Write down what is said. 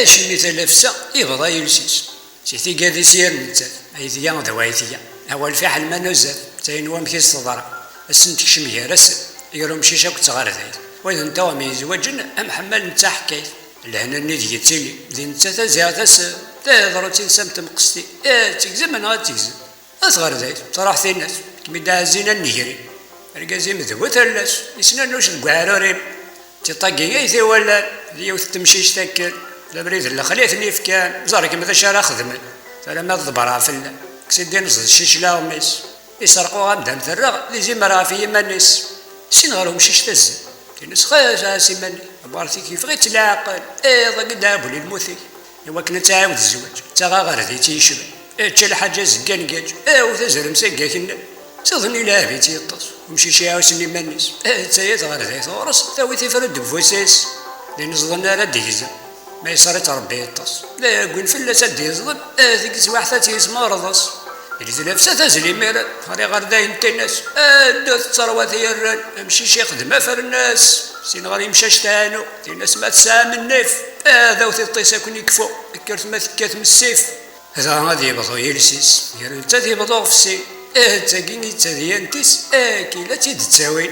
شميت لفسه يبغى يلسيس سيتي قادي سير نتات ايديا ودوايتيا اول فحل ما نزل تاين ومكيس تضرع السنتك شميه رسل يروم شيشه كتغار ذايد واذا انت ومي زوجن ام حمال نتا حكايت لهنا ندي تيلي دي نتا زياتس تهضروا تنسم تمقستي تكزم انا تكزم اصغر ذايد صراحه الناس كمي دازينا النيري رقازي مذوت الناس يسنانوش الكعاروريم تطاقي ايثي ولا ليوث تمشيش تاكل لا بريد لا خليتني في كان زارك مثلا شارع خدمه فلا ما تضبرها فلا كسيدي نص الشيشلا وميس يسرقوا غدا مثرغ لي زي مرا في مانيس سين غيرهم شيش تز تنس خاجه سيماني بارتي كيف غير تلاقل ضق دابو للموثي ايوا كنا تعاود الزواج تا غير ذي تيشبه تا الحاجه زكان كاج وتزرم سكاكنا تظني لا بيتي يطص ومشي شي عاوسني مانيس تا غير ذي ثورس تاوي تفرد بفوسيس لان زظنا لا ديزا ما يصير ربي يطص لا يقول فلا سد يصدم ذيك زواحثة تيسما رضص اللي تنافسها تزلي ميران خلي غير داين تناس دوث الثروات يران امشي شي خدمه فر الناس سين غير يمشاش تانو تناس ما تسعى من النف هذا وثي الطيسه كون يكفو كرت ما ثكات من السيف هذا غادي يبطو يلسيس يرو تا تيبطو في السين تاكيني تا ديانتيس كي لا تيد تساوين